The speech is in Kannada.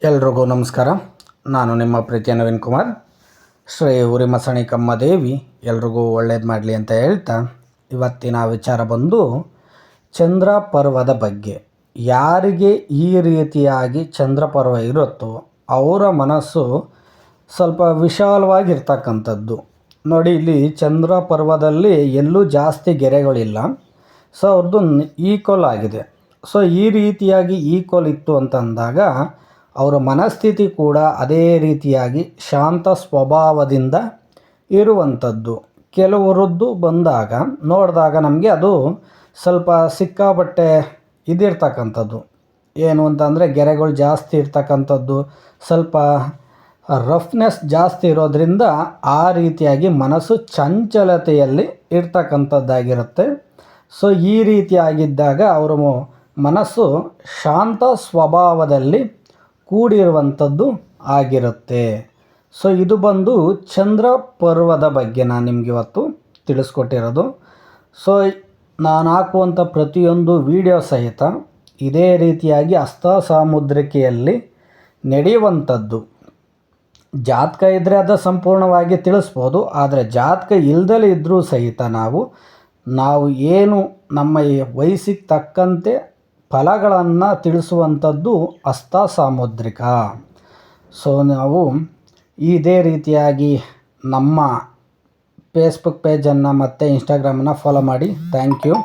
ಎಲ್ರಿಗೂ ನಮಸ್ಕಾರ. ನಾನು ನಿಮ್ಮ ಪ್ರೀತಿಯ ನವೀನ್ ಕುಮಾರ್. ಶ್ರೀ ಉರಿಮಸಣಿ ಕಮ್ಮದೇವಿ ಎಲ್ರಿಗೂ ಒಳ್ಳೇದು ಮಾಡಲಿ ಅಂತ ಹೇಳ್ತಾ, ಇವತ್ತಿನ ವಿಚಾರ ಬಂದು ಚಂದ್ರ ಪರ್ವದ ಬಗ್ಗೆ. ಯಾರಿಗೆ ಈ ರೀತಿಯಾಗಿ ಚಂದ್ರ ಪರ್ವ ಇರುತ್ತೋ ಅವರ ಮನಸ್ಸು ಸ್ವಲ್ಪ ವಿಶಾಲವಾಗಿರ್ತಕ್ಕಂಥದ್ದು. ನೋಡಿ, ಇಲ್ಲಿ ಚಂದ್ರ ಪರ್ವದಲ್ಲಿ ಎಲ್ಲೂ ಜಾಸ್ತಿ ಗೆರೆಗಳಿಲ್ಲ. ಸೊ ಅವ್ರದ್ದು ಈಕ್ವಲ್ ಆಗಿದೆ. ಸೊ ಈ ರೀತಿಯಾಗಿ ಈಕ್ವಲ್ ಇತ್ತು ಅಂತಂದಾಗ ಅವರ ಮನಸ್ಥಿತಿ ಕೂಡ ಅದೇ ರೀತಿಯಾಗಿ ಶಾಂತ ಸ್ವಭಾವದಿಂದ ಇರುವಂಥದ್ದು. ಕೆಲವರದ್ದು ಬಂದಾಗ ನೋಡಿದಾಗ ನಮಗೆ ಅದು ಸ್ವಲ್ಪ ಸಿಕ್ಕಾಪಟ್ಟೆ ಇದಿರ್ತಕ್ಕಂಥದ್ದು. ಏನು ಅಂತಂದರೆ ಗೆರೆಗಳು ಜಾಸ್ತಿ ಇರ್ತಕ್ಕಂಥದ್ದು, ಸ್ವಲ್ಪ ರಫ್ನೆಸ್ ಜಾಸ್ತಿ ಇರೋದ್ರಿಂದ ಆ ರೀತಿಯಾಗಿ ಮನಸ್ಸು ಚಂಚಲತೆಯಲ್ಲಿ ಇರ್ತಕ್ಕಂಥದ್ದಾಗಿರುತ್ತೆ. ಸೊ ಈ ರೀತಿಯಾಗಿದ್ದಾಗ ಅವರ ಮನಸ್ಸು ಶಾಂತ ಸ್ವಭಾವದಲ್ಲಿ ಕೂಡಿರುವಂಥದ್ದು ಆಗಿರುತ್ತೆ. ಸೊ ಇದು ಬಂದು ಚಂದ್ರ ಪರ್ವದ ಬಗ್ಗೆ ನಾನು ನಿಮಗೆ ಇವತ್ತು ತಿಳಿಸ್ಕೊಟ್ಟಿರೋದು. ಸೊ ನಾನು ಹಾಕುವಂಥ ಪ್ರತಿಯೊಂದು ವಿಡಿಯೋ ಸಹಿತ ಇದೇ ರೀತಿಯಾಗಿ ಹಸ್ತ ಸಾಮುದ್ರಿಕೆಯಲ್ಲಿ ನಡೆಯುವಂಥದ್ದು. ಜಾತಕ ಇದ್ದರೆ ಅದು ಸಂಪೂರ್ಣವಾಗಿ ತಿಳಿಸ್ಬೋದು. ಆದರೆ ಜಾತಕ ಇಲ್ದಲೇ ಇದ್ದರೂ ಸಹಿತ ನಾವು ಏನು ನಮ್ಮ ವಯಸ್ಸಿಗೆ ತಕ್ಕಂತೆ ಫಲಗಳನ್ನು ತಿಳಿಸುವಂಥದ್ದು ಹಸ್ತ ಸಾಮುದ್ರಿಕ. ಸೊ ನಾವು ಇದೇ ರೀತಿಯಾಗಿ ನಮ್ಮ ಫೇಸ್ಬುಕ್ ಪೇಜನ್ನು ಮತ್ತು ಇನ್ಸ್ಟಾಗ್ರಾಮನ್ನು ಫಾಲೋ ಮಾಡಿ. Thank you.